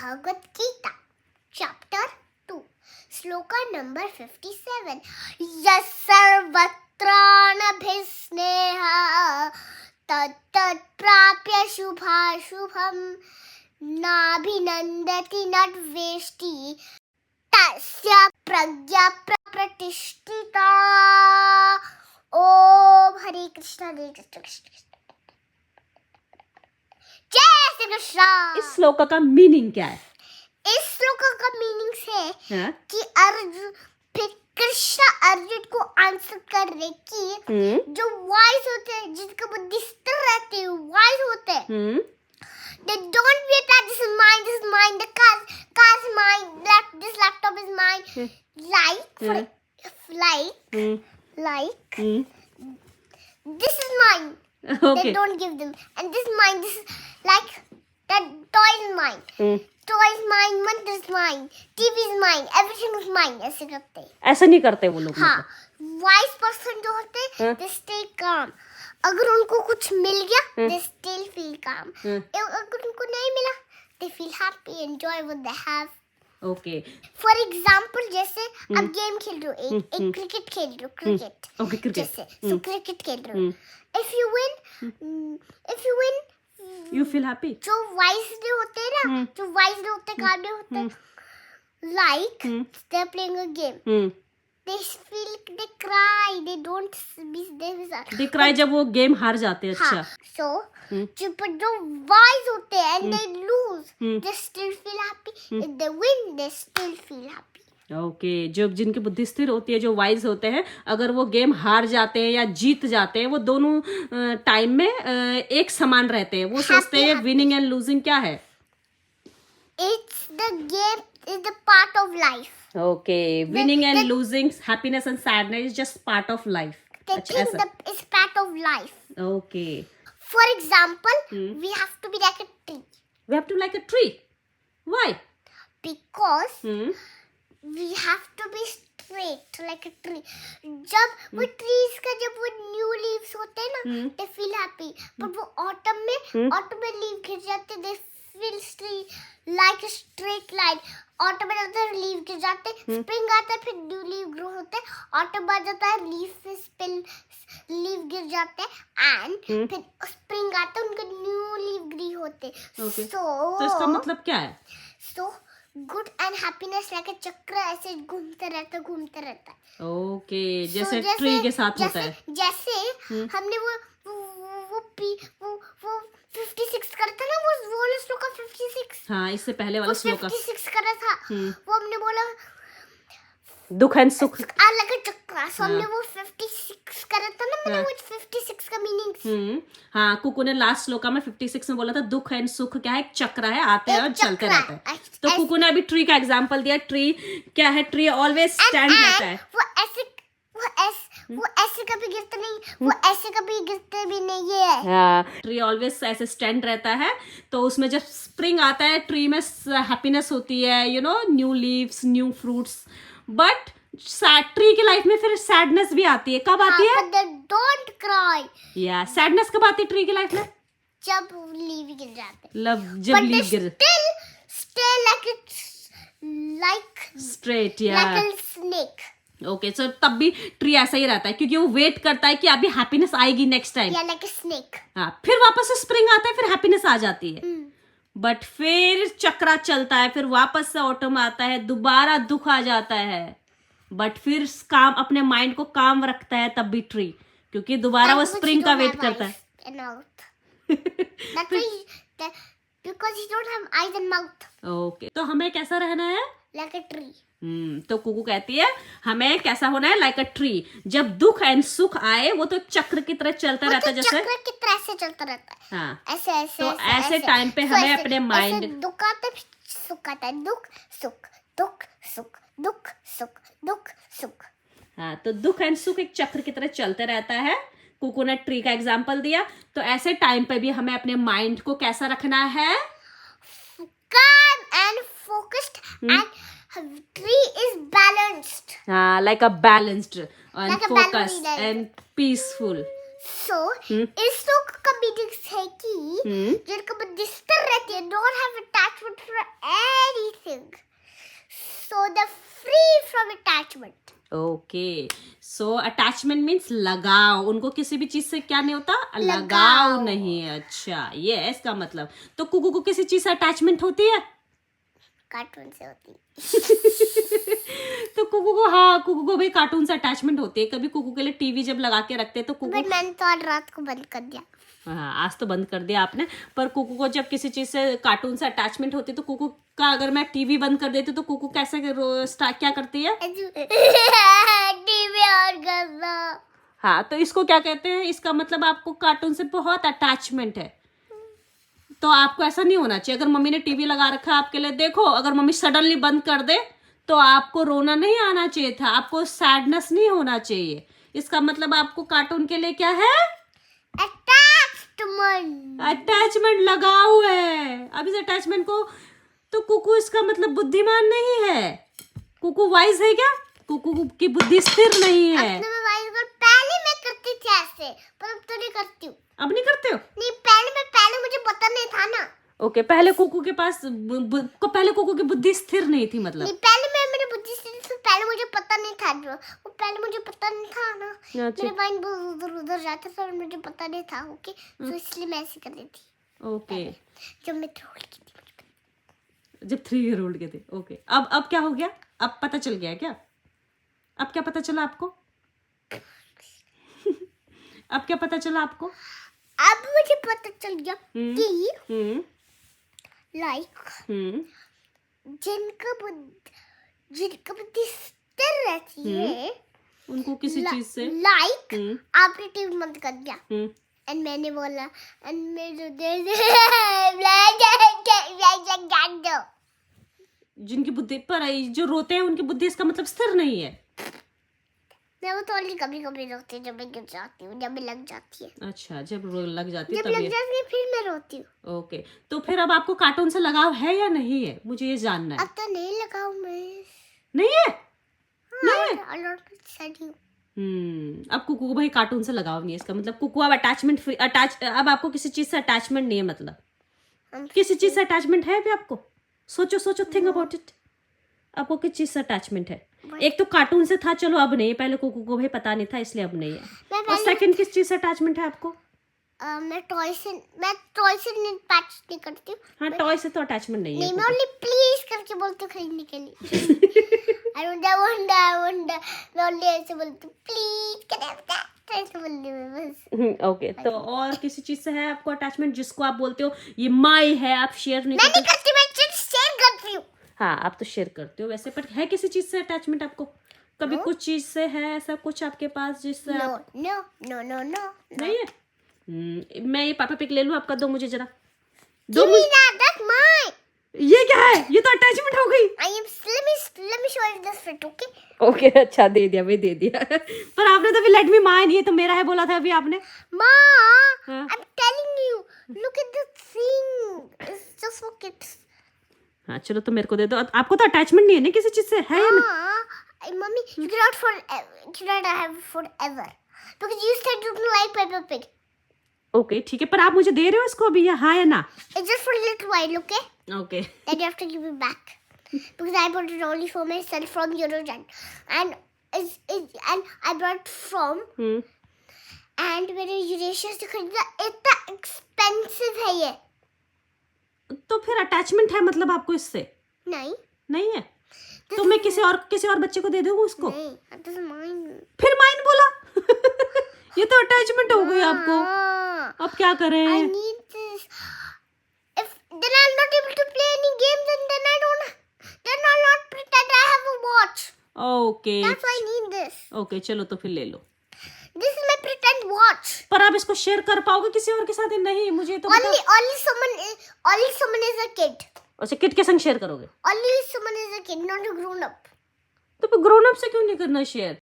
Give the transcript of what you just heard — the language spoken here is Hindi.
Bhagavad Gita, chapter 2, sloka number 57. Yasarvatranabhisneha tat prapya shubhashubham nabhinandati nadveshti tasya pragya pratishtita. Om Hare Krishna, Hare Krishna, Krishna Krishna. जय श्री कृष्ण। इस श्लोक का मीनिंग क्या है? इस श्लोक का मीनिंग है हाँ? कि अर्जुन फिर कृष्ण अर्जुन को आंसर कर रहे कि जो वाइज होते हैं, जिनका बुद्धि स्थिर रहती है, वाइज होते हैं, they don't wait that this is mine, the car's mine, this laptop is mine, like this is mine. Okay. They don't give them, and this is mine. This is like that toy is mine. Toy is mine, mantra is mine, TV is mine, everything is mine. ऐसे करते हैं। ऐसा नहीं करते वो लोग। हाँ, wise person जो होते हैं, they stay calm. अगर उनको कुछ मिल गया, they still feel calm. अगर उनको नहीं मिला, they feel happy, enjoy what they have. Okay. For example, जैसे आप गेम खेल रहे हो, एक क्रिकेट खेल रहे हो, क्रिकेट। Okay, cricket. जैसे so क्रिकेट खेल रहे हो। If you win, You feel happy? जो वाइज होते हैं ना, जो वाइज होते हैं, काबिल होते हैं, like they're playing a game. They feel, they cry, they don't They cry जब वो गेम हार जाते हैं। अच्छा। So जो वाइज होते हैं and they lose, they still feel happy. If they win, they still feel happy. Okay, जो जिनकी बुद्धि स्थिर होती है, जो वाइज होते हैं, अगर वो गेम हार जाते हैं या जीत जाते हैं, वो दोनों टाइम में एक समान रहते हैं। वो सोचते हैं विनिंग एंड लूजिंग क्या है? It's the game is the part of life. Okay, winning and losing, happiness and sadness is just part of life. They think that it's part of life. Okay. For example, we have to be like a tree. We have to like a tree. Why? Because we have to be straight like a tree. जब वो trees का जब वो new leaves होते हैं ना, they feel happy. पर वो autumn में leaf गिर जाते, they feel like a straight line. autumn में जाता है, leaf गिर जाते, spring आता है, फिर new leaf grow होते हैं, autumn आ जाता है, leaf गिर जाते हैं, and फिर spring आता है, उनके new leaf ग्री होते हैं। Okay. So तो इसका मतलब क्या है? So good and happiness like a चक्र ऐसे घूमते रहता है। ओके, जैसे ट्री के साथ होता है। जैसे हमने वो 56 करा था ना, वो वाला श्लोक 56। हाँ, इससे पहले वाला श्लोक 56 करा था। वो हमने बोला दुख एंड सुख अलग चक्र। सो हमने वो 56 करा था ना, मैंने वो 56 का मीनिंग। हाँ, कुकू ने लास्ट श्लोका में 56 में बोला था दुख एंड सुख क्या है? एक चक्र है, आते हैं और चलते रहते हैं। तो कुकू ने अभी ट्री का एग्जांपल दिया। ट्री क्या है? ट्री ऑलवेज स्टैंड रहता है। वो ऐसे कभी गिरते नहीं, वो ऐसे कभी गिरते भी नहीं है। हाँ, ट्री ऑलवेज ऐसे स्टैंड रहता है। तो उसमें जब स्प्रिंग आता है, ट्री में हैप्पीनेस होती है, you know, new leaves, new fruits. But tree की लाइफ में फिर सैडनेस भी आती है। कब आती है? Don't cry. या सैडनेस कब आती है ट्री की लाइफ में? जब लीव गिर जाते हैं। जब लीव गिर still like स्ट्रेट या like a snake. ओके, सो तब भी ट्री ऐसा ही रहता है क्योंकि वो वेट करता है कि अभी हैप्पीनेस आएगी next time. Yeah, like a snake. हाँ, फिर वापस से स्प्रिंग आता है, फिर हैप्पीनेस आ जाती है। बट फिर चक्रा चलता है, फिर वापस से ऑटम आता है, दोबारा दुख आ जाता है। बट फिर काम अपने माइंड को काम रखता है तब भी ट्री, क्योंकि दोबारा वो स्प्रिंग का वेट करता है। That's why because you don't have eyes and mouth. Okay, तो हमें कैसा रहना है? Like a tree. तो कुकू कहती है हमें कैसा होना है? Like a tree. जब दुख एंड सुख आए, वो तो चक्र की तरह चलता रहता है। जैसे चक्र की तरह से चलता रहता है। हाँ, ऐसे तो ऐसे टाइम पे हमें अपने माइंड दुख आता है, सुख आता है, दुख सुख, दुख सुख, दुख सुख, दुख सुख। हाँ, तो दुख एंड सुख एक चक्र की तरह चलते रहता है। कुकू ने ट्री का एग्जाम्पल दिया। तो ऐसे टाइम पे भी हमें अपने माइंड को कैसा रखना है? Calm and focused and tree is balanced. हाँ, like a balanced and Like a focused ballerina. and peaceful. So इस लोग का मीनिंग है कि जिनका बुद्धि स्थिर रहती है, don't have attachment attachment for anything. So they're free from attachment. Okay, so attachment means लगाव, उनको किसी भी चीज से क्या नहीं होता, लगाव लगाव। नहीं है। अच्छा, ये है इसका मतलब। तो कुकू को किसी चीज से अटैचमेंट होती है? कार्टून से होती। तो कुकू को, हाँ, कुकू को भी कार्टून से अटैचमेंट होती है। कभी कुकू के लिए टीवी जब लगा के रखते हैं तो कुकू, बट मैंने तो आज रात को बंद कर दिया। हाँ, आज तो बंद कर दिया आपने। पर कुकू को जब किसी चीज से, कार्टून से अटैचमेंट होती है तो कुकू का, अगर मैं टीवी बंद कर देती तो कुकू कैसे क्या करती है? टीवी और कर दो। हाँ, तो इसको क्या कहते हैं? इसका मतलब आपको कार्टून से बहुत अटैचमेंट है। तो आपको ऐसा नहीं होना चाहिए। अगर मम्मी ने टीवी लगा रखा है आपके लिए, देखो, अगर मम्मी सडनली बंद कर दे तो आपको रोना नहीं आना चाहिए था, आपको सैडनेस नहीं होना चाहिए। इसका मतलब आपको कार्टून के लिए क्या है? अटैचमेंट। अटैचमेंट लगाव है। अब इस अटैचमेंट को, तो कुकू इसका मतलब बुद्धिमान नहीं है। कुकू वाइज है क्या? कुकू की बुद्धि स्थिर नहीं है। अपने में वाइज पर पहले मैं करती थी ऐसे, पर अब तो नहीं करती हूँ। अब नहीं करते हो? नहीं, पहले मुझे पता नहीं था ना। ओके, पहले कुकू के पास पहले कुकू की बुद्धि स्थिर नहीं थी मतलब। नहीं, पहले मेरी बुद्धि से पहले मुझे पता नहीं था जो वो, पहले मुझे पता नहीं था ना। अच्छा। मेरे माइंड उधर उधर जाता था और मुझे पता नहीं था। ओके, तो इसलिए मैं ऐसे कर रही थी। ओके, जब मैं थोड़ी की थी। जब 3 ईयर ओल्ड के थे। ओके, अब क्या हो गया? अब पता चल गया क्या? अब क्या पता चला आपको? अब क्या पता चला आपको? अब मुझे पता चल गया कि हम्म लाइक हम्म जिनका बुद्धि स्थिर रहती है, उनको किसी चीज से, लाइक हम्म आपने टीवी बंद कर दिया हम्म एंड मैंने बोला एंड मेरे जिनकी बुद्धि पर, जो रोते हैं उनकी बुद्धि, इसका मतलब स्थिर नहीं है। मैं वो तो कभी कभी रोती हूँ जब मैं गिर जाती हूँ, जब मैं लग जाती है। अच्छा, जब लग जाती है जब लग तभी। जाती है फिर मैं रोती हूँ। ओके, तो फिर अब आपको कार्टून से लगाव है या नहीं है? मुझे ये जानना है। अब तो नहीं लगाऊँ मैं। नहीं है? नहीं। अब कुकू को भाई कार्टून से लगाव नहीं है। इसका मतलब कुकू अब अटैचमेंट फ्री, अब आपको किसी चीज से अटैचमेंट नहीं है। मतलब किसी चीज से अटैचमेंट है भी आपको? सोचो, थिंक अबाउट इट। आपको किस चीज से अटैचमेंट है? एक तो कार्टून से था, चलो अब नहीं, पहले कुकू को भी पता नहीं था इसलिए अब नहीं है। और सेकंड किस चीज से अटैचमेंट है आपको? मैं टॉय से नहीं पैच नहीं करती हूँ। हाँ, टॉय से तो अटैचमेंट नहीं है। नहीं, मैं ओनली प्लीज करके बोलती हूँ खरीदने के लिए। I want मैं ओनली ऐसे बोलती हूँ प्लीज ऐसे बोलती हूँ बस। ओके, तो और किसी चीज से है आपको अटैचमेंट जिसको आप बोलते हो ये माई है, आप शेयर नहीं मैं नहीं करते? करती, मैं शेयर करती हूँ। हाँ, आप तो शेयर करते हो वैसे, पर है किसी चीज से अटैचमेंट आपको? कभी कुछ चीज से है ऐसा कुछ आपके पास जिससे आप... नो नहीं है? मैं ये पापा पिक ले लूं आपका? दो मुझे जरा, दो मुझे। That's mine. ये क्या है? ये तो अटैचमेंट हो गई। Let me show you this fit, okay? Okay, अच्छा, दे दिया, मैं दे दिया। पर आपने तो भी लेट मी माइन, ये तो मेरा है बोला था अभी आपने। Ma, हाँ। I'm telling you, look at this thing. It's just for kids. हाँ, चलो तो मेरे को दे दो। आपको तो अटैचमेंट नहीं है ना किसी चीज से, है या नहीं? Mommy, you cannot have forever because you said you don't like Peppa Pig. Okay, ठीक है, पर आप मुझे दे रहे हो इसको अभी, या हाँ या ना? It's just for a little while, okay? Okay, Then you have to give it back because I bought it only for myself from Eurogen, and I brought from and मेरे यूरेशिया से खरीदा, इतना एक्सपेंसिव है ये। तो फिर अटैचमेंट है मतलब आपको इससे? नहीं है? तो मैं किसी और बच्चे को दे दूँ उसको? नहीं, that is mine. फिर माइन बोला। ये तो अटैचमेंट हो गई आपको। अब क्या करें? I need this. If then I'm not able to play any games, and then I'll not pretend I have a watch. Okay, That's why I need this. Okay, चलो तो फिर ले लो। This is my pretend watch. पर आप इसको शेयर कर पाओगे किसी और के साथ? नहीं, मुझे तो Only someone is a kid. अच्छा, किड के संग शेयर करोगे? Only someone is a kid, not a grown up. तो फिर ग्रोन अप से क्यों नहीं करना शेयर?